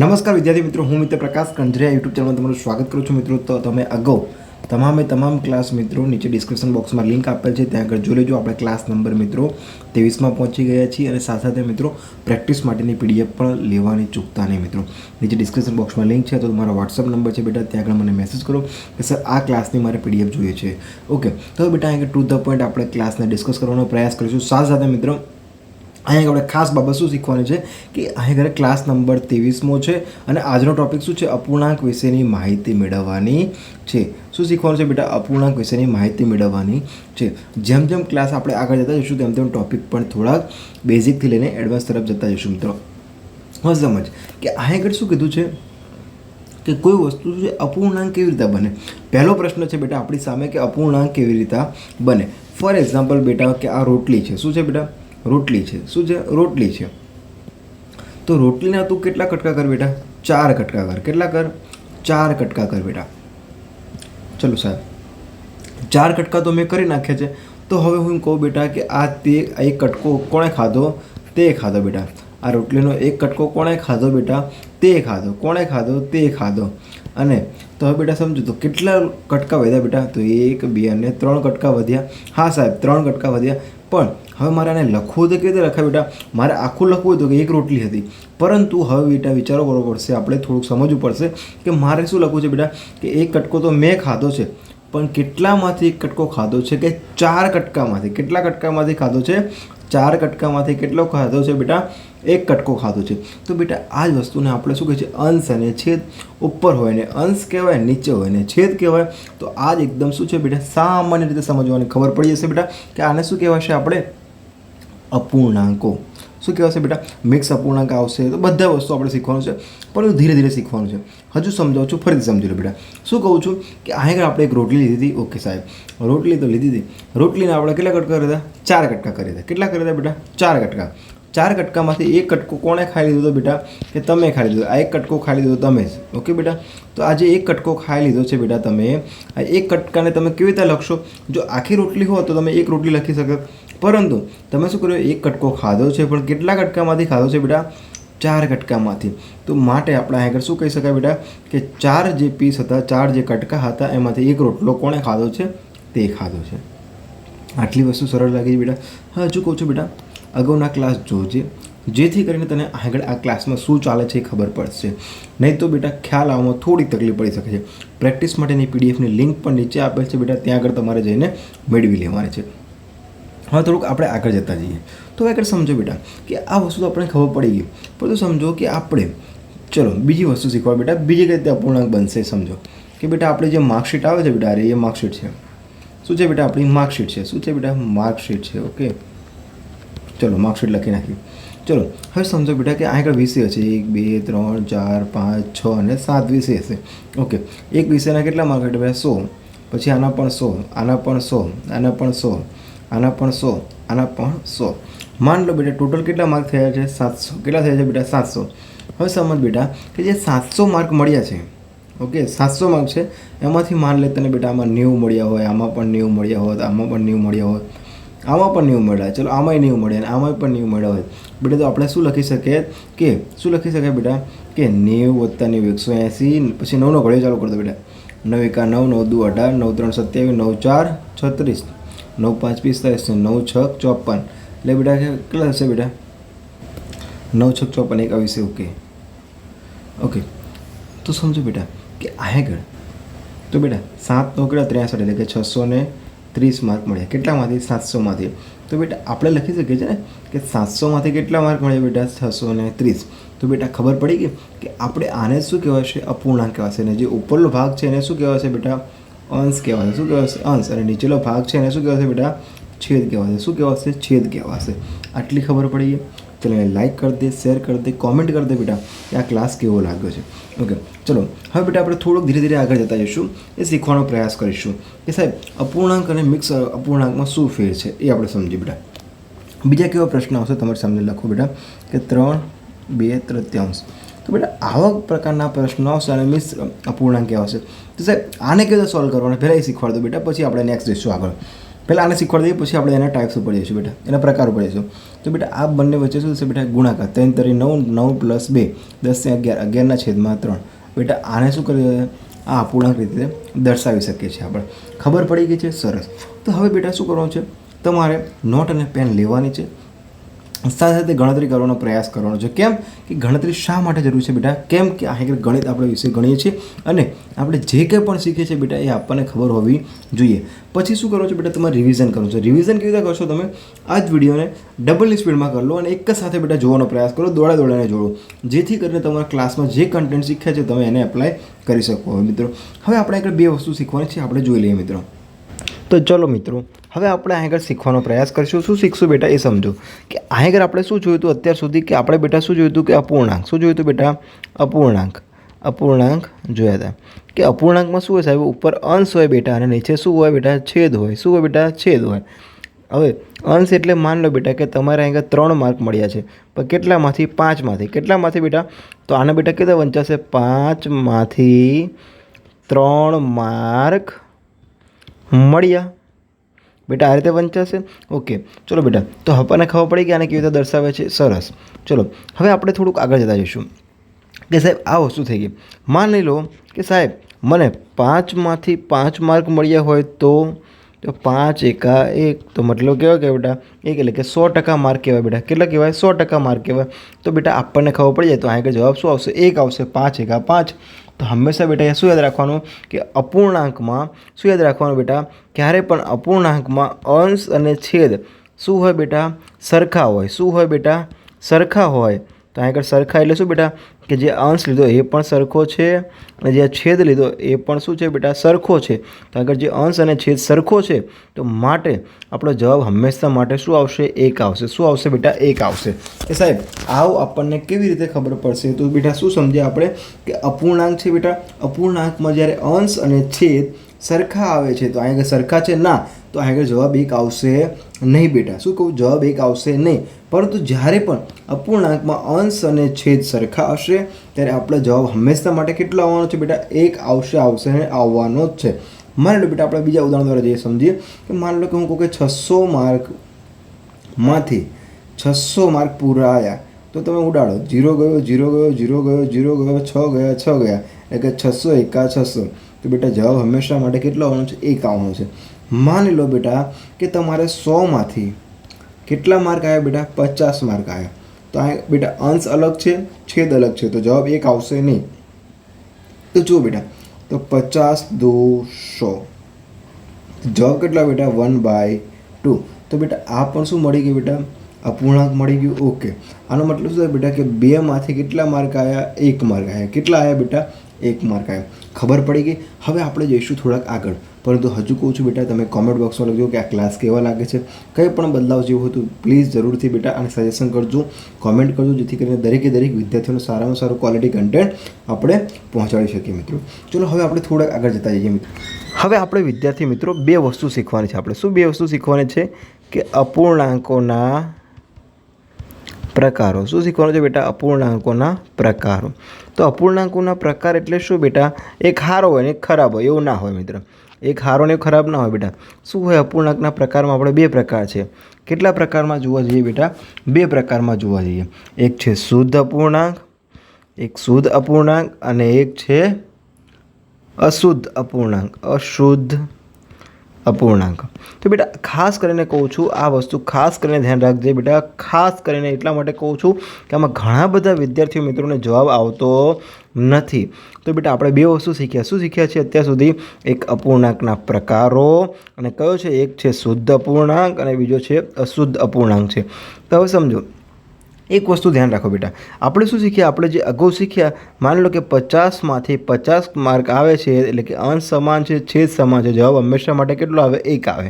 નમસ્કાર વિદ્યાર્થી મિત્રો, હું મિત્ર પ્રકાશ કંજરિયા યુટ્યુબ ચેનલમાં તમારું સ્વાગત કરું છું. મિત્રો, તો તમે અગાઉ તમામ ક્લાસ મિત્રો નીચે ડિસ્ક્રિપ્શન બોક્સમાં લિંક આપેલ છે, ત્યાં આગળ જોઈ લેજો. આપણે ક્લાસ નંબર મિત્રો 23માં પહોંચી ગયા છીએ અને સાથે સાથે મિત્રો પ્રેક્ટિસ માટેની પીડીએફ પણ લેવાની ચૂકતા નહીં. મિત્રો નીચે ડિસ્ક્રિપ્શન બોક્સમાં લિંક છે, તો તમારો વોટ્સઅપ નંબર છે બેટા, ત્યાં આગળ મને મેસેજ કરો કે સર આ ક્લાસની મારે પીડીએફ જોઈએ છે. ઓકે, તો બેટા અહીંયા ટુ ધ પોઈન્ટ આપણે ક્લાસને ડિસ્કસ કરવાનો પ્રયાસ કરીશું. સાથે સાથે મિત્રો અહીંયા આપણે ખાસ બાબત શું શીખવાની છે કે અહીંયા આગળ ક્લાસ નંબર 23મો છે અને આજનો ટોપિક શું છે? અપૂર્ણાંક વિશેની માહિતી મેળવવાની છે. શું શીખવાનું છે બેટા? અપૂર્ણાંક વિશેની માહિતી મેળવવાની છે. જેમ જેમ ક્લાસ આપણે આગળ જતા જઈશું તેમ તેમ ટોપિક પણ થોડાક બેઝિકથી લઈને એડવાન્સ તરફ જતા જઈશું. મિત્રો હવે સમજ કે અહીંયા આગળ શું કીધું છે કે કોઈ વસ્તુ છે અપૂર્ણાંક કેવી રીતે બને. પહેલો પ્રશ્ન છે બેટા આપણી સામે કે અપૂર્ણાંક કેવી રીતે બને. ફોર એક્ઝામ્પલ બેટા કે આ રોટલી છે. શું છે બેટા? રોટલી છે. શું છે? રોટલી છે. તો રોટલીના તું કેટલા કટકા કર બેટા? 4 કટકા કર. કેટલા કર? 4 કટકા કર બેટા. ચલો સાહેબ, 4 કટકા તો મેં કરી નાખ્યા છે. તો હવે હું કહું બેટા કે આ એક કટકો કોણે ખાધો? તે ખાધો બેટા. આ રોટલીનો એક કટકો કોણે ખાધો બેટા? તે ખાધો. કોણે ખાધો? તે ખાધો. અને તો હવે બેટા સમજો તો કેટલા કટકા વધ્યા બેટા? તો 1 2 અને 3 કટકા વધ્યા. હા સાહેબ, 3 કટકા વધ્યા. પણ હવે મારે આને લખવું તો કેવી રીતે લખાય બેટા? મારે આખું લખવું હતું કે એક રોટલી હતી, પરંતુ હવે બેટા વિચારો કરવો પડશે, આપણે થોડુંક સમજવું પડશે કે મારે શું લખવું છે બેટા કે એક કટકો તો મેં ખાધો છે, પણ કેટલામાંથી એક કટકો ખાધો છે? કે 4 કટકામાંથી. કેટલા કટકામાંથી ખાધો છે? 4 કટકામાંથી કેટલો ખાધો છે બેટા? એક કટકો ખાધો છે. તો બેટા આ જ વસ્તુને આપણે શું કહે છે? અંશ અને છેદ. ઉપર હોય ને અંશ કહેવાય, નીચે હોય ને છેદ કહેવાય. તો આ જ એકદમ શું છે બેટા સામાન્ય રીતે સમજવાની ખબર પડી જશે બેટા કે આને શું કહેવાય છે? આપણે અપૂર્ણાંકો. શું કહેવાશે બેટા? મિક્સ અપૂર્ણાંક આવશે. તો બધા વસ્તુ આપણે શીખવાનું છે, પરંતુ ધીરે ધીરે શીખવાનું છે. હજુ સમજાવું છું, ફરીથી સમજી લો બેટા. શું કહું છું કે અહીંયા આપણે એક રોટલી લીધી હતી. ઓકે સાહેબ, રોટલી તો લીધી હતી. રોટલીને આપણે કેટલા કટકા કર્યા હતા? 4 કટકા કર્યા હતા. કેટલા કર્યા હતા બેટા? 4 કટકા. 4 કટકામાંથી એક કટકો કોણે ખાઈ લીધો હતો બેટા? કે તમે ખાઈ લીધો. આ એક કટકો ખાઈ લીધો તમે જ. ઓકે બેટા, તો આજે એક કટકો ખાઈ લીધો છે બેટા તમે. આ એક કટકાને તમે કેવી રીતે લખશો? જો આખી રોટલી હોય તો તમે એક રોટલી લખી શકો, પરંતુ તમે શું કર્યું? એક કટકો ખાધો છે, પણ કેટલા કટકામાંથી ખાધો છે બેટા? 4 કટકામાંથી. તો માટે આપણે આગળ શું કહી શકાય બેટા કે 4 જે પીસ હતા, 4 જે કટકા હતા, એમાંથી એક રોટલો કોણે ખાધો છે? તે ખાધો છે. આટલી વસ્તુ સરળ લાગી બેટા. હજુ કહું છું બેટા અગાઉના ક્લાસ જોજે, જેથી કરીને તને આગળ આ ક્લાસમાં શું ચાલે છે એ ખબર પડશે. નહીં તો બેટા ખ્યાલ આવવામાં થોડી તકલીફ પડી શકે છે. પ્રેક્ટિસ માટેની પીડીએફની લિંક પણ નીચે આપેલ છે બેટા, ત્યાં આગળ તમારે જઈને મેળવી લેવાની છે. હવે થોડુંક આપણે આગળ જતા જઈએ. તો આગળ સમજો બેટા કે આ વસ્તુ તો આપણે ખબર પડી ગઈ, પરંતુ સમજો કે આપણે ચલો બીજી વસ્તુ શીખવા બેટા. બીજી રીતે અપૂર્ણાંક બનશે. સમજો કે બેટા આપણે જે માર્કશીટ આવે છે બેટા, અરે એ માર્કશીટ છે. શું છે બેટા? આપણી માર્કશીટ છે. શું છે બેટા? માર્કશીટ છે. ઓકે, ચલો માર્કશીટ લખી નાખી. ચલો હવે સમજો બેટા કે આગળ વિષય છે 1 2 3 4 5 6 અને 7 વિષય હશે. ઓકે, એક વિષયના કેટલા માર્ક એટલે બેટા 100. પછી આના પણ 100, આના પણ 100, આના પણ 100, આના પણ 100, આના પણ 100. માન લો બેટા ટોટલ કેટલા માર્ક થયા છે? 700. કેટલા થયા છે બેટા? 700. હવે સમજ બેટા કે જે 700 માર્ક મળ્યા છે, ઓકે 700 માર્ક છે, એમાંથી માન લે તને બેટા આમાં 90 મળ્યા હોય, આમાં પણ 90 મળ્યા હોય, આમાં પણ 90 મળ્યા હોય, આમાં પણ 90 મળ્યા. ચલો આમાંય 90 મળ્યા અને આમાંય પણ 90 મળ્યા હોય બેટા. તો આપણે શું લખી શકીએ કે શું લખી શકાય બેટા કે 90 + 90 180. પછી 9 નો ઘડિયો ચાલુ કરી દો બેટા. 9 × 1 9, 9 × 2 18, 9 × 3 27, 9 × 4 36, 9 × 5 45, 9 × 6 54. એટલે બેટા કેટલા હશે બેટા? 9 × 6 54, એક આવીશે. ઓકે ઓકે, તો સમજો બેટા કે આગળ તો બેટા 7 નો કેટલા? 63, એટલે કે 630 માર્ક મળ્યા. કેટલામાંથી? 700માંથી. તો બેટા આપણે લખી શકીએ છીએ ને કે 700માંથી કેટલા માર્ક મળ્યા બેટા? 630. તો બેટા ખબર પડી ગઈ કે આપણે આને શું કહેવાશે? અપૂર્ણાંક કહેવાશે. અને જે ઉપરનો ભાગ છે એને શું કહેવાશે બેટા? અંશ કહેવાશે. શું કહેવાશે? અંશ. અને નીચેનો ભાગ છે એને શું કહેવાશે બેટા? છેદ કહેવાશે. શું કહેવાશે? છેદ કહેવાશે. આટલી ખબર પડી ગઈ. ચલો એને લાઇક કરી દે, શેર કરી દે, કોમેન્ટ કરી દે બેટા કે આ ક્લાસ કેવો લાગ્યો છે. ઓકે, ચલો હવે બેટા આપણે થોડુંક ધીરે ધીરે આગળ જતા જઈશું, એ શીખવાનો પ્રયાસ કરીશું કે સાહેબ અપૂર્ણાંક અને મિક્સ અપૂર્ણાંકમાં શું ફેર છે એ આપણે સમજીએ બેટા. બીજા કેવા પ્રશ્ન આવશે તમારે સામે લખો બેટા કે 3 2 તૃતીયાંશ. તો બેટા આવા પ્રકારના પ્રશ્નો આવશે અને મિક્સ અપૂર્ણાંક આવશે. તો સાહેબ આને કેવી રીતે સોલ્વ કરવાના પહેલાં એ શીખવાડ દો બેટા, પછી આપણે નેક્સ્ટ જઈશું આગળ. પહેલાં આને શીખવાડી દઈએ, પછી આપણે એના ટાઈપ્સ ઉપર જઈશું બેટા, એના પ્રકાર ઉપર જઈશું. તો બેટા આ બંને વચ્ચે શું થશે બેટા? ગુણાકાર. 3 તરી 9, 9 પ્લસ 2, 10 ને 11, 11 ના છેદમાં 3. બેટા આને શું કરીએ? આ અપૂર્ણાંક રીતે દર્શાવી શકીએ છીએ આપણે. ખબર પડી ગઈ છે? સરસ. તો હવે બેટા શું કરવાનું છે? તમારે નોટ અને પેન લેવાની છે, સાથે સાથે ગણતરી કરવાનો પ્રયાસ કરવાનો છે. કેમ કે ગણતરી શા માટે જરૂરી છે બેટા? કેમ કે આ ગણિત આપણે વિશે ગણીએ છીએ અને આપણે જે કંઈ પણ શીખીએ છીએ બેટા એ આપણને ખબર હોવી જોઈએ. પછી શું કરો છો બેટા? તમારે રિવિઝન કરવું છે. રિવિઝન કેવી રીતે કરશો તમે? આ જ વિડીયોને ડબલની સ્પીડમાં કરી લો અને એક જ સાથે બેટા જોવાનો પ્રયાસ કરો, દોડાને જોડો, જેથી કરીને તમારા ક્લાસમાં જે કન્ટેન્ટ શીખ્યા છે તમે એને એપ્લાય કરી શકો. હવે મિત્રો, હવે આપણે આગળ 2 વસ્તુ શીખવાની છે, આપણે જોઈ લઈએ મિત્રો. તો ચલો મિત્રો, હવે આપણે આગળ શીખવાનો પ્રયાસ કરીશું. શું શીખશું બેટા એ સમજો. કે આગળ આપણે શું જોયું હતું અત્યાર સુધી? કે આપણે બેટા શું જોયું હતું? કે અપૂર્ણાંક. શું જોયું હતું બેટા? અપૂર્ણાંક જોયા હતા. કે અપૂર્ણાંકમાં શું હોય સાહેબ? ઉપર અંશ હોય બેટા અને નીચે શું હોય બેટા? છેદ હોય. શું હોય બેટા? છેદ હોય. હવે અંશ એટલે માન લો બેટા કે તમારે આગળ 3 માર્ક મળ્યા છે, પણ કેટલામાંથી? 5માંથી. કેટલામાંથી બેટા? તો આને બેટા કેટલા વંચાશે? 5માંથી 3 માર્ક મળ્યા બેટા, આ રીતે વંચાશે. ઓકે, ચલો બેટા. તો આપણને ખબર પડી કે આને કેવી રીતે દર્શાવે છે. સરસ. ચલો હવે આપણે થોડુંક આગળ જતા જઈશું કે સાહેબ આ વસ્તુ થઈ ગઈ. માની લો કે સાહેબ મને 5માંથી 5 માર્ક મળ્યા હોય તો 5 એકા 1, તો મતલબ કેવા કહેવાય બેટા? 1 એટલે કે 100% માર્ક કહેવાય બેટા. કેટલા કહેવાય? 100% માર્ક કહેવાય. તો બેટા આપણને ખબર પડી જાય તો આગળ જવાબ શું આવશે? 1 આવશે. 5 એકા 5. તો હંમેશા બેટા શું યાદ રાખવાનું? કે અપૂર્ણાંકમાં શું યાદ રાખવાનું બેટા? ક્યારે પણ અપૂર્ણાંકમાં અંશ અને છેદ શું હોય બેટા? સરખા હોય. શું હોય બેટા? સરખા હોય. તો આગળ સરખા એટલે શું બેટા? કે જે અંશ લીધો એ પણ સરખો છે અને જે છેદ લીધો એ પણ શું છે બેટા? સરખો છે. તો આગળ જે અંશ અને છેદ સરખો છે તો માટે આપણો જવાબ હંમેશા માટે શું આવશે? 1 આવશે. શું આવશે બેટા? 1 આવશે. કે સાહેબ આવું આપણને કેવી રીતે ખબર પડશે? તો બેટા શું સમજ્યા આપણે? કે અપૂર્ણાંક છે બેટા, અપૂર્ણાંકમાં જ્યારે અંશ અને છેદ સરખા આવે છે તો આગળ સરખા છે ના, તો આગળ જવાબ 1 આવશે નહીં બેટા. શું કહું? જવાબ 1 આવશે નહીં. પરંતુ જ્યારે પણ અપૂર્ણાંકમાં અંશ અને છેદ સરખા હશે ત્યારે આપણો જવાબ હંમેશા માટે કેટલો આવવાનો છે બેટા? 1 આવશે અને આવવાનો જ છે. માની લો બેટા આપણે બીજા ઉદાહરણ દ્વારા જઈએ સમજીએ. કે માની લો કે હું કહું કે 600 માર્કમાંથી 600 માર્ક પૂરા આવ્યા, તો તમે ઉડાડો. 0 ગયો, 0 ગયો, 0 ગયો, 0 ગયો, 6 ગયા, 6 ગયા, એટલે કે 600 એકા 600. તો બેટા જવાબ હંમેશા માટે કેટલો આવવાનો છે? 1 આવવાનો છે. માની લો બેટા કે તમારે 100માંથી કેટલા માર્ક આવ્યા બેટા? 50 માર્ક આવ્યા. તો આ બેટા અંશ અલગ છે, છેદ અલગ છે, તો જવાબ 1 આવશે નહીં. તો જુઓ બેટા, તો 50 2 100, જવાબ કેટલા બેટા? 1/2. તો બેટા આ પણ શું મળી ગયું બેટા? અપૂર્ણાંક મળી ગયું. ઓકે, આનો મતલબ શું થાય બેટા? કે 2માંથી કેટલા માર્ક આવ્યા? 1 માર્ક આવ્યા. કેટલા આવ્યા બેટા? 1 માર્ક આવ્યા. ખબર પડી ગઈ. હવે આપણે જઈશું થોડાક આગળ, પરંતુ હજુ કહું છું બેટા તમે કોમેન્ટ બોક્સમાં લખજો કે આ ક્લાસ કેવા લાગે છે. કંઈ પણ બદલાવ જેવું હતું પ્લીઝ જરૂરથી બેટા આને સજેશન કરજો, કોમેન્ટ કરજો, જેથી કરીને દરેકે દરેક વિદ્યાર્થીઓને સારામાં સારું ક્વોલિટી કન્ટેન્ટ આપણે પહોંચાડી શકીએ મિત્રો. ચલો હવે આપણે થોડાક આગળ જતા જઈએ મિત્રો. હવે આપણે વિદ્યાર્થી મિત્રો 2 વસ્તુ શીખવાની છે. આપણે શું 2 વસ્તુ શીખવાની છે? કે અપૂર્ણાંકોના પ્રકારો. શું શીખવાનું છે બેટા? અપૂર્ણાંકોના પ્રકારો. તો અપૂર્ણાંકોના પ્રકાર એટલે શું બેટા? એક સારો હોય ને એક ખરાબ હોય, એવું ના હોય મિત્ર. એક સારો ને ખરાબ ના હોય બેટા. શું હોય? અપૂર્ણાંકના પ્રકારમાં આપણે 2 પ્રકાર છે. કેટલા પ્રકારમાં જોવા જઈએ બેટા? 2 પ્રકારમાં જોવા જઈએ. એક છે શુદ્ધ અપૂર્ણાંક, એક શુદ્ધ અપૂર્ણાંક અને એક છે અશુદ્ધ અપૂર્ણાંક. અશુદ્ધ અપૂર્ણાંક. તો બેટા ખાસ કરીને કહું છું, આ વસ્તુ ખાસ કરીને ધ્યાન રાખજે બેટા. ખાસ કરીને એટલા માટે કહું છું કે આમાં ઘણા બધા વિદ્યાર્થીઓ મિત્રોને જવાબ આવતો નથી. તો બેટા આપણે 2 વસ્તુ શીખ્યા. શું શીખ્યા છે અત્યાર સુધી? એક અપૂર્ણાંકના પ્રકારો અને કયો છે? એક છે શુદ્ધ અપૂર્ણાંક અને બીજો છે અશુદ્ધ અપૂર્ણાંક છે. તો હવે સમજો, એક વસ્તુ ધ્યાન રાખો બેટા. આપણે શું શીખ્યા? આપણે જે અગાઉ શીખ્યા, માની લો કે 50માંથી 50 માર્ક આવે છે, એટલે કે અંશ સમાન છે, છેદ સમાન છે, જવાબ હંમેશા માટે કેટલો આવે? 1 આવે.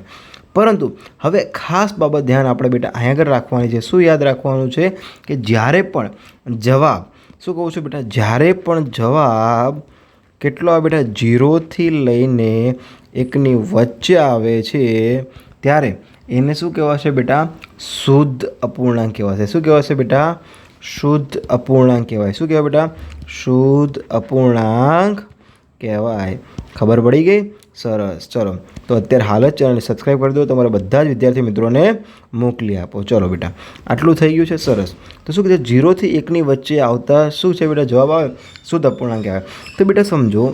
પરંતુ હવે ખાસ બાબત ધ્યાન આપણે બેટા અહીં આગળ રાખવાની છે. શું યાદ રાખવાનું છે? કે જ્યારે પણ જવાબ, શું કહું છું બેટા? જ્યારે પણ જવાબ કેટલો આવે બેટા? 0થી લઈને 1ની વચ્ચે આવે છે ત્યારે એને શું કહેવાશે બેટા? શુદ્ધ અપૂર્ણાંક કહેવાશે. શું કહેવાશે બેટા? શુદ્ધ અપૂર્ણાંક કહેવાય. શું કહેવાય બેટા? શુદ્ધ અપૂર્ણાંક કહેવાય. ખબર પડી ગઈ? સરસ, ચલો તો અત્યારે હાલ જ ચેનલને સબસ્ક્રાઈબ કરી દો, તમારા બધા જ વિદ્યાર્થી મિત્રોને મોકલી આપો. ચલો બેટા, આટલું થઈ ગયું છે. સરસ. તો શું કીધું? 0 થી 1ની વચ્ચે આવતા શું છે બેટા? જવાબ આવે શુદ્ધ અપૂર્ણાંક આવે. તો બેટા સમજો,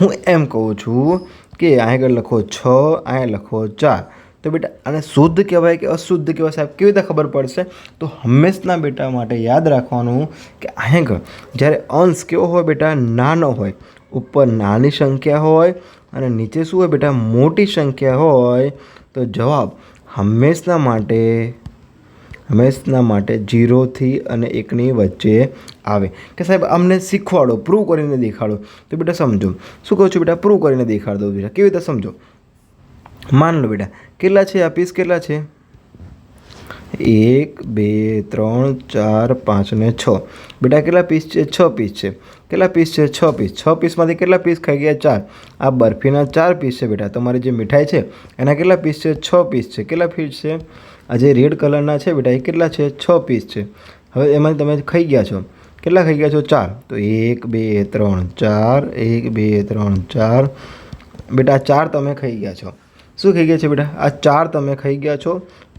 હું એમ કહું છું કે અહીંયા આગળ લખો 6, અહીંયા લખો 4. તો બેટા આને શુદ્ધ કહેવાય કે અશુદ્ધ કહેવાય સાહેબ? કેવી રીતે ખબર પડશે? તો હંમેશના બેટા માટે યાદ રાખવાનું કે અહીંયા આગળ જ્યારે અંશ કેવો હોય બેટા? નાનો હોય. ઉપર નાની સંખ્યા હોય અને નીચે શું હોય બેટા? મોટી સંખ્યા હોય. તો જવાબ હંમેશના માટે 0 થી અને 1ની વચ્ચે આવે. કે સાહેબ અમને શીખવાડો, પ્રૂવ કરીને દેખાડો. તો બેટા સમજો, શું કહું છું બેટા? પ્રૂવ કરીને દેખાડ દો બેટા. કેવી રીતે સમજો? માન લો બેટા, કેટલા છે આ પીસ? કેટલા છે? 1 2 3 4 5 ને 6. બેટા કેટલા પીસ છે? 6 પીસ છે. કેટલા પીસ છે? 6 પીસ. 6 પીસમાંથી કેટલા પીસ ખાઈ ગયા? 4. આ બરફીના 4 પીસ છે બેટા. તમારી જે મીઠાઈ છે એના કેટલા પીસ છે? 6 પીસ છે. કેટલા પીસ છે? આ જે રેડ કલરના છે બેટા એ કેટલા છે? 6 પીસ છે. હવે એમાં તમે ખાઈ ગયા છો. કેટલા ખાઈ ગયા છો? 4. તો 1 2 3 4, 1 2 3 4. બેટા 4 તમે ખાઈ ગયા છો. શું ખાઈ ગયા છે બેટા? આ 4 તમે ખાઈ ગયા છો,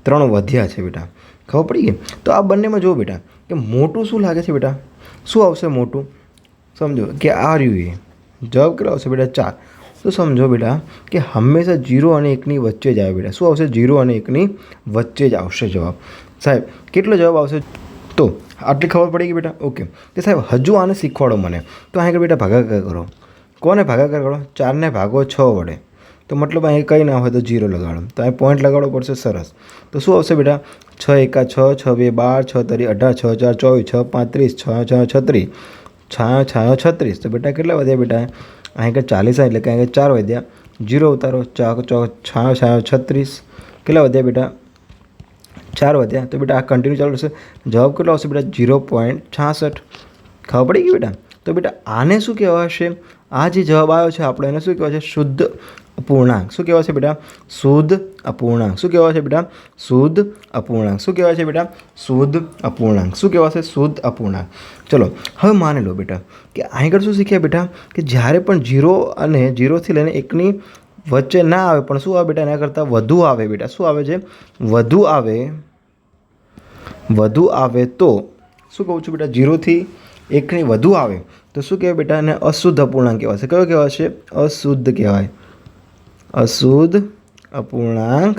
3 વધ્યા છે બેટા. ખબર પડી ગઈ? તો આ બંનેમાં જુઓ બેટા કે મોટું શું લાગે છે બેટા? શું આવશે મોટું? સમજો કે આ રહ્યું એ. જવાબ કેટલો આવશે બેટા? 4. તો સમજો બેટા કે હંમેશા 0 અને 1ની વચ્ચે જ આવે બેટા. શું આવશે? 0 અને 1ની વચ્ચે જ આવશે જવાબ. સાહેબ કેટલો જવાબ આવશે? તો આટલી ખબર પડી ગઈ બેટા? ઓકે. તો સાહેબ હજુ આને શીખવાડો મને. તો અહીં બેટા ભાગાકાર કરો. કોને ભાગાકાર કરો? 4ને ભાગો 6 વડે. તો મતલબ અહીં કંઈ ના હોય તો 0 લગાડો. તો અહીં પોઈન્ટ લગાડવો પડશે. સરસ. તો શું આવશે બેટા? 6 એકા 6, 6 2 12, 6 તરી 18, 6 4 24, 6 35, 6 6 36, 6 36. તો બેટા કેટલા વધ્યા બેટા? અહીં કે 40 એટલે કે અહીં 4 વધ્યા. 0 ઉતારો. 4 36. કેટલા વધ્યા બેટા? 4 વધ્યા. તો બેટા આ કન્ટિન્યુ ચાલુ રહેશે. જવાબ કેટલો આવશે બેટા? 0.66. ખબર પડી ગઈ બેટા? તો બેટા આને શું કહેવાશે? આ જે જવાબ આવ્યો છે આપણે એને શું કહેવાય છે? શુદ્ધ અપૂર્ણાંક. શું કહેવાય છે બેટા? શુદ્ધ અપૂર્ણાંક. શું કહેવાય છે બેટા? શુદ્ધ અપૂર્ણાંક. શું કહેવાય છે બેટા? શુદ્ધ અપૂર્ણાંક. શું કહેવાશે? શુદ્ધ અપૂર્ણાંક. ચલો હવે માની લો બેટા કે અહીં આગળ શું શીખ્યા બેટા? કે જ્યારે પણ 0 અને 0થી લઈને 1ની વચ્ચે ના આવે પણ શું આવે બેટા? એના કરતાં વધુ આવે બેટા. શું આવે છે? વધુ આવે તો શું કહું છું બેટા? 0થી 1ની વધુ આવે તો શું કહેવાય બેટા? એને અશુદ્ધ અપૂર્ણાંક કહેવાશે. કયો કહેવાશે? અશુદ્ધ કહેવાય. અશુદ્ધ અપૂર્ણાંક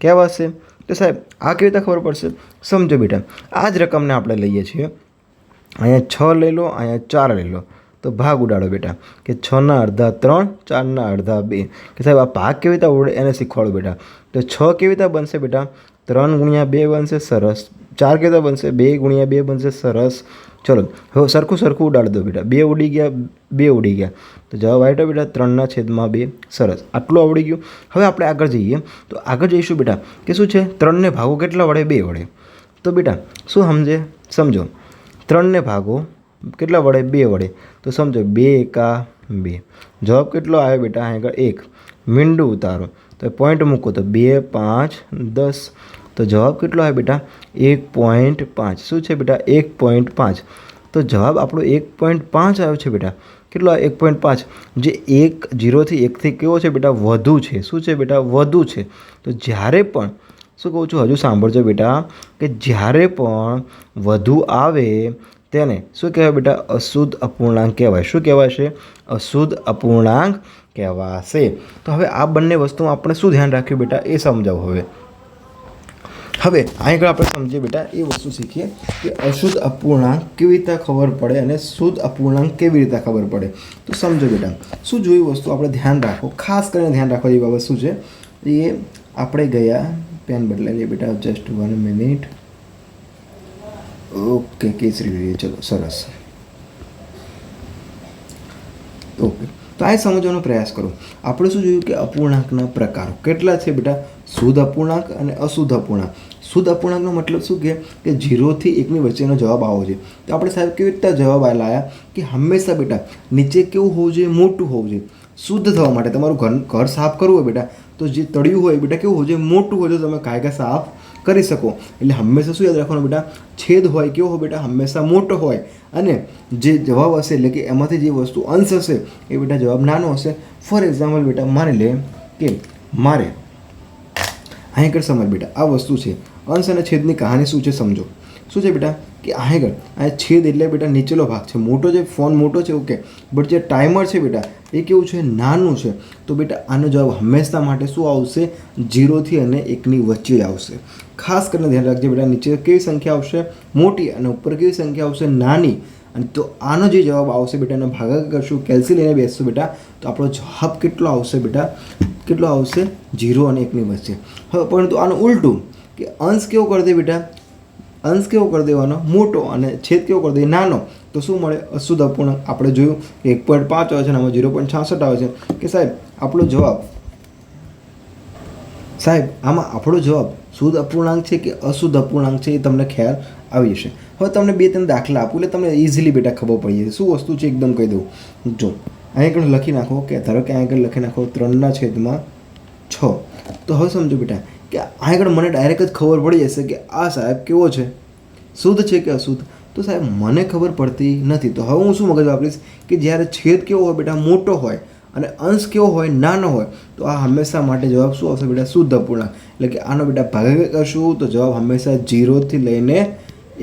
કહેવાશે. તો સાહેબ આ કેવી રીતે ખબર પડશે? સમજો બેટા, આ જ રકમને આપણે લઈએ છીએ. અહીંયા 6 લઈ લો, અહીંયા 4 લઈ લો. તો ભાગ ઉડાડો બેટા કે 6ના અડધા 3, 4ના અડધા 2. કે સાહેબ આ ભાગ કેવી રીતે ઉડે એને શીખવાડો બેટા. તો 6 કેવી રીતે બનશે બેટા? 3 ગુણ્યા 2 બનશે. સરસ. 4 કેવી રીતે બનશે? 2 ગુણ્યા 2 બનશે. સરસ. ચલો હવે સરખું ઉડાડી દો બેટા. 2 ઉડી ગયા, 2 ઉડી ગયા. તો જવાબ આવ્યો બેટા 3/2. સરસ. આટલું આવડી ગયું. હવે આપણે આગળ જઈએ. તો આગળ જઈશું બેટા કે શું છે? 3ને ભાગો કેટલા વડે? 2 વડે. તો બેટા શું સમજો 3ને ભાગો કેટલા વડે? 2 વડે. તો સમજો 2 એકા 2. જવાબ કેટલો આવ્યો બેટા? અહીં આગળ 1. મીંડું ઉતારો તો પોઈન્ટ મૂકો તો 2 5 10. તો જવાબ કેટલો આવે બેટા? 1.5. શું છે બેટા? 1.5. તો જવાબ આપણો 1.5 આવ્યો છે બેટા. કેટલો? 1.5. જે 0થી 1થી કેવો છે બેટા? વધુ છે. શું છે બેટા? વધુ છે. તો જ્યારે પણ શું કહું છું? હજુ સાંભળજો બેટા કે જ્યારે પણ વધુ આવે તેને શું કહેવાય બેટા? અશુદ્ધ અપૂર્ણાંક કહેવાય. શું કહેવાશે? અશુદ્ધ અપૂર્ણાંક કહેવાશે. તો હવે આ બંને વસ્તુમાં આપણે શું ધ્યાન રાખ્યું બેટા એ સમજાવો. હવે અહીં આગળ આપણે સમજીએ બેટા એ વસ્તુ શીખીએ કે અશુદ્ધ અપૂર્ણાંક કેવી રીતે ખબર પડે અને શુદ્ધ અપૂર્ણાંક કેવી રીતે ખબર પડે. તો સમજો બેટા શું જોઈ વસ્તુ આપણે ધ્યાન રાખો, ખાસ કરીને ધ્યાન રાખવા જેવી બાબત શું છે એ આપણે ગયા. પેન બદલાઈ લઈએ બેટા. Just 1 minute. ઓકે કેસરી લઈએ. ચલો સરસ. ઓકે તો આ સમજવાનો પ્રયાસ કરો. આપણે શું જોયું કે અપૂર્ણાંકના પ્રકારો કેટલા છે બેટા? શુદ્ધ અપૂર્ણાંક અને અશુદ્ધ અપૂર્ણાંક. શુદ્ધ અપૂર્ણાંકનો મતલબ શું કે 0થી 1ની વચ્ચેનો જવાબ આવો છે. તો આપણે સાહેબ કેવી રીતે જવાબ લાવ્યા કે હંમેશા બેટા નીચે કેવું હોવું જોઈએ? મોટું હોવું જોઈએ. શુદ્ધ થવા માટે તમારું ઘર સાફ કરવું હોય બેટા તો જે તળિયું હોય બેટા કેવું હોવું જોઈએ? મોટું હોય તો તમે કાયગા સાફ કરી શકો. એટલે હંમેશા શું યાદ રાખવાનું બેટા, છેદ હોય કેવો હોય બેટા, હંમેશા મોટો હોય, અને જે જવાબ હશે એટલે કે એમાંથી જે વસ્તુ અંશ હશે એ બેટા જવાબ નાનો હશે. ફોર એક્ઝામ્પલ બેટા માની લે કે મારે અહીં આગળ સમજ બેટા, આ વસ્તુ છે અંશ અને છેદની કહાની શું છે સમજો. શું છે બેટા કે અહીં આગળ આ છેદ એટલે બેટા નીચેલો ભાગ છે, મોટો જે ફોન મોટો છે ઓકે, બટ જે ટાઈમર છે બેટા એ કેવું છે, નાનું છે. તો બેટા આનો જવાબ હંમેશા માટે શું આવશે, 0 થી અને 1ની વચ્ચે જ આવશે. ખાસ કરીને ધ્યાન રાખજે બેટા, નીચે કેવી સંખ્યા આવશે, મોટી, અને ઉપર કેવી સંખ્યા આવશે, નાની. અને તો આનો જે જવાબ આવશે બેટા, એનો ભાગાકાર કરશું, કેલ્સી લઈને બેસશું બેટા, તો આપણો જવાબ કેટલો આવશે બેટા, કેટલો આવશે, 0 અને 1ની વચ્ચે. હવે પરંતુ આનું ઉલટું, કે અંશ કેવો કરી દે બેટા, અંશ કેવો કરી દેવાનો, મોટો, અને છેદ કેવો કરી દે, નાનો. તો શું મળે, અશુદ્ધ અપૂર્ણાંક. આપણે જોયું 1.5 આવે છે અને આમાં 0.66 આવે છે. કે સાહેબ આપણો જવાબ, સાહેબ આમાં આપણો જવાબ શુદ્ધ અપૂર્ણાંક છે કે અશુદ્ધ અપૂર્ણાંક છે એ તમને ખ્યાલ આવી જશે. હવે તમને 2-3 દાખલા આપું એટલે તમને ઇઝીલી બેટા ખબર પડી જશે શું વસ્તુ છે, એકદમ કહી દઉં. જો અહીં આગળ લખી નાખો કે ધારો કે અહીં આગળ લખી નાખો 3/6. તો હવે સમજો બેટા કે અહીં આગળ મને ડાયરેક્ટ જ ખબર પડી જશે કે આ સાહેબ કેવો છે, શુદ્ધ છે કે અશુદ્ધ. તો સાહેબ મને ખબર પડતી નથી. તો હવે હું શું મગજ વાપરીશ કે જ્યારે છેદ કેવો હોય બેટા, મોટો હોય, અને અંશ કેવો હોય, નાનો હોય, તો આ હંમેશા માટે જવાબ શું આવશે બેટા, શુદ્ધ અપૂર્ણાંક. એટલે કે આનો બેટા ભાગાકાર કરશું તો જવાબ હંમેશા 0 થી લઈને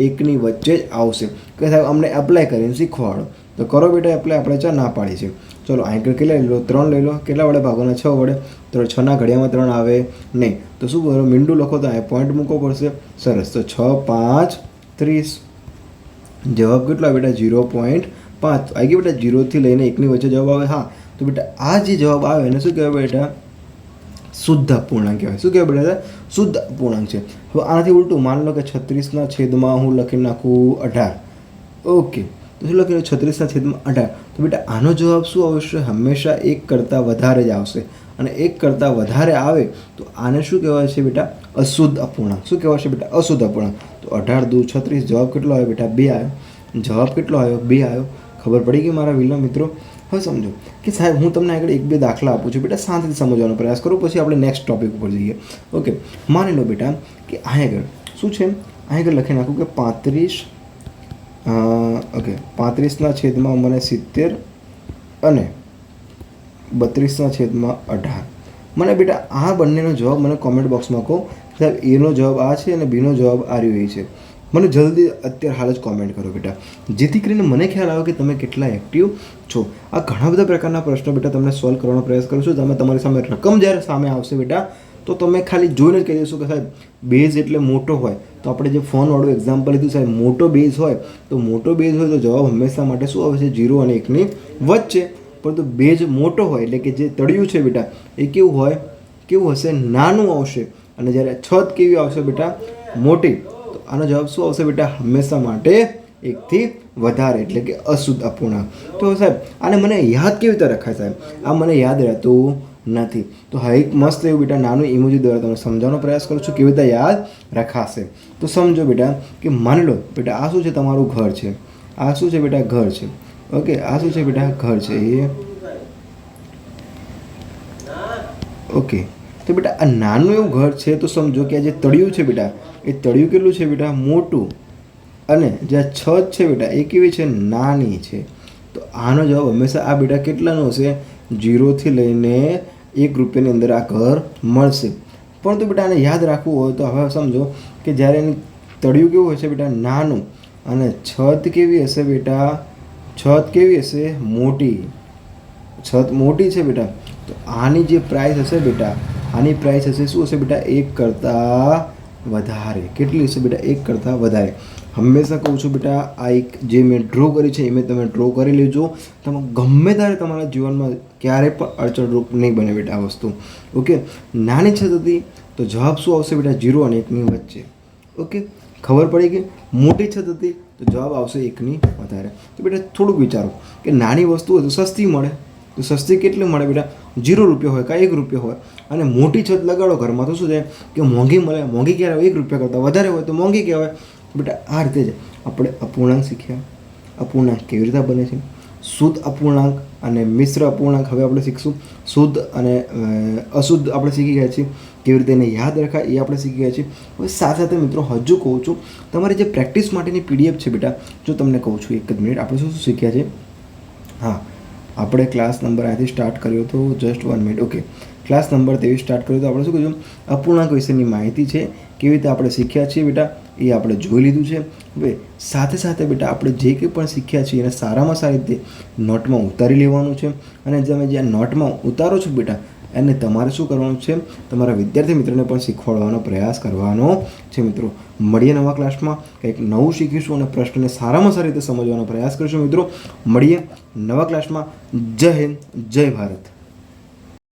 1ની વચ્ચે જ આવશે. કે સાહેબ અમને એપ્લાય કરીને શીખવાડો, તો કરો બેટા એપ્લાય, આપણે ચા ના પાડી છે. ચલો અહીં કેટલા લઈ લો, 3 લઈ લો. કેટલા વડે ભાગોના, 6 વડે. તો 6ના ઘડિયામાં 3 આવે નહીં, તો શું કરો, મીંડું લખો તો અહીં પોઈન્ટ મૂકવો પડશે. સરસ, તો 6 5 30. જવાબ કેટલો આવે બેટા, 0.5 આવી ગયો બેટા. 0 થી લઈને 1ની વચ્ચે જવાબ આવે. હા, તો બેટા આ જે જવાબ આવે એને શું કહેવાય બેટા, શુદ્ધ અપૂર્ણાંક કહેવાય. શું કહેવાય બેટા, શુદ્ધ અપૂર્ણાંક છે. હવે આનાથી ઉલટું માની લો કે 36/18 હું લખી નાખું 18. ઓકે, તો શું લખી 36/18. તો બેટા આનો જવાબ શું આવશે, હંમેશા 1 કરતાં વધારે જ આવશે. અને 1 કરતાં વધારે આવે તો આને શું કહેવાય છે બેટા, અશુદ્ધ અપૂર્ણાંક. શું કહેવાય છે બેટા, અશુદ્ધ અપૂર્ણાંક. તો 18 દુ 36, જવાબ કેટલો આવ્યો બેટા, 2 આવ્યો. જવાબ કેટલો આવ્યો, 2 આવ્યો. ખબર પડી ગઈ મારા વિલા મિત્રો. હવે સમજો કે સાહેબ હું તમને આગળ 1-2 દાખલા આપું છું બેટા, શાંતિથી સમજવાનો પ્રયાસ કરો, પછી આપણે નેક્સ્ટ ટોપિક ઉપર જઈએ. ઓકે, માની લો બેટા કે અહીં આગળ શું છે, અહીં આગળ લખી નાખું કે 35, ઓકે 35/18 અને 32/18. મને બેટા આ બંનેનો જવાબ મને કોમેન્ટ બોક્સમાં કહો. સાહેબ એનો જવાબ આ છે અને બીનો જવાબ આ રહ્યો એ છે. મને જલ્દી અત્યારે હાલ જ કોમેન્ટ કરો બેટા, જેથી કરીને મને ખ્યાલ આવે કે તમે કેટલા એક્ટિવ છો. આ ઘણા બધા પ્રકારના પ્રશ્નો બેટા તમને સોલ્વ કરવાનો પ્રયાસ કરું છું. તમે તમારી સામે રકમ જ્યારે સામે આવશે બેટા, તો તમે ખાલી જોઈને જ કહી દેશો કે સાહેબ બેઝ એટલે મોટો હોય. તો આપણે જે ફોનવાળું એક્ઝામ્પલ લીધું, સાહેબ મોટો બેઝ હોય તો મોટો બેઝ હોય તો જવાબ હંમેશા માટે શું આવે છે, 0 અને 1ની વચ્ચે. પરંતુ બેઝ મોટો હોય એટલે કે જે તળિયું છે બેટા એ કેવું હોય, કેવું હશે, નાનું આવશે. અને જ્યારે છત કેવી આવશે બેટા, મોટી. તો આનો જવાબ શું આવશે બેટા, હંમેશા માટે 1 થી વધારે, એટલે કે અશુદ્ધ અપૂર્ણાંક. તો સાહેબ આને મને યાદ કેવી રીતે રખાય સાહેબ, આ મને યાદ રહેતું નથી. તો હા એક મસ્ત એવું બેટા નાનું ઇમોજી દ્વારા તમને સમજાવવાનો પ્રયાસ કરું છું કેવી રીતે યાદ રખાશે. તો સમજો બેટા કે માની લો બેટા આ શું છે, તમારું ઘર છે. આ શું છે બેટા, ઘર છે. ઓકે, આ શું છે બેટા, ઘર છે એ. ઓકે, તો બેટા આ નાનું એવું ઘર છે. તો સમજો કે આ જે તળિયું છે બેટા, એ તળિયું કેટલું છે બેટા, મોટું. અને જે આ છત છે બેટા એ કેવી છે, નાની છે. તો આનો જવાબ હંમેશા આ બેટા કેટલાનો હશે, 0 થી લઈને 1 રૂપિયાની અંદર આ ઘર મળશે. પરંતુ બેટા આને યાદ રાખવું હોય તો હવે સમજો કે જ્યારે એની તળિયું કેવું હશે બેટા, નાનું. અને છત કેવી હશે બેટા, છત કેવી હશે, મોટી. છત મોટી છે બેટા. તો આની જે પ્રાઇસ હશે બેટા, આની પ્રાઇસ હશે શું હશે બેટા, 1 કરતાં વધારે. કેટલી હશે બેટા, 1 કરતાં વધારે. હંમેશા કહું છું બેટા આ એક જે મેં ડ્રો કરી છે એ મેં તમે ડ્રો કરી લેજો. તમે ગમે ત્યારે તમારા જીવનમાં ક્યારેય પણ અડચણરૂપ નહીં બને બેટા આ વસ્તુ. ઓકે, નાની છત હતી તો જવાબ શું આવશે બેટા, 0 અને 1ની વચ્ચે. ઓકે, ખબર પડી ગઈ. મોટી છત હતી તો જવાબ આવશે 1ની વધારે. તો બેટા થોડુંક વિચારો કે નાની વસ્તુ હોય તો સસ્તી મળે. તો સસ્તી કેટલી મળે બેટા, 0 રૂપિયા હોય કાં 1 રૂપિયા હોય. અને મોટી છત લગાડો ઘરમાં તો શું થાય કે મોંઘી મળે. મોંઘી ક્યારે હોય, 1 રૂપિયા કરતાં વધારે હોય તો મોંઘી કહેવાય. બેટા આ રીતે જ આપણે અપૂર્ણાંક શીખ્યા. અપૂર્ણાંક કેવી રીતે બને છે, શુદ્ધ અપૂર્ણાંક અને મિશ્ર અપૂર્ણાંક હવે આપણે શીખશું. શુદ્ધ અને અશુદ્ધ આપણે શીખી ગયા છીએ. કેવી રીતે એને યાદ રખાય એ આપણે શીખી ગયા છીએ. હવે સાથે સાથે મિત્રો હજુ કહું છું, તમારી જે પ્રેક્ટિસ માટેની પીડીએફ છે બેટા, જો તમને કહું છું એક જ મિનિટ, આપણે શું શું શીખ્યા છે. હા, આપણે ક્લાસ નંબર અહીંથી સ્ટાર્ટ કર્યો હતો. Just 1 minute. Okay, class number 23 start કર્યો તો આપણે શું કીધું, અપૂર્ણાંક વિશેની માહિતી છે, કેવી રીતે આપણે શીખ્યા છીએ બેટા એ આપણે જોઈ લીધું છે. હવે સાથે સાથે બેટા આપણે જે કંઈ પણ શીખ્યા છીએ એને સારામાં સારી રીતે નોટમાં ઉતારી લેવાનું છે. અને તમે જે નોટમાં ઉતારો છો બેટા એને તમારે શું કરવાનું છે, તમારા વિદ્યાર્થી મિત્રોને પણ શીખવાડવાનો પ્રયાસ કરવાનો છે. મિત્રો મળીએ નવા ક્લાસમાં, કંઈક નવું શીખીશું અને પ્રશ્નને સારામાં સારી રીતે સમજવાનો પ્રયાસ કરીશું. મિત્રો મળીએ નવા ક્લાસમાં. જય હિન્દ, જય ભારત.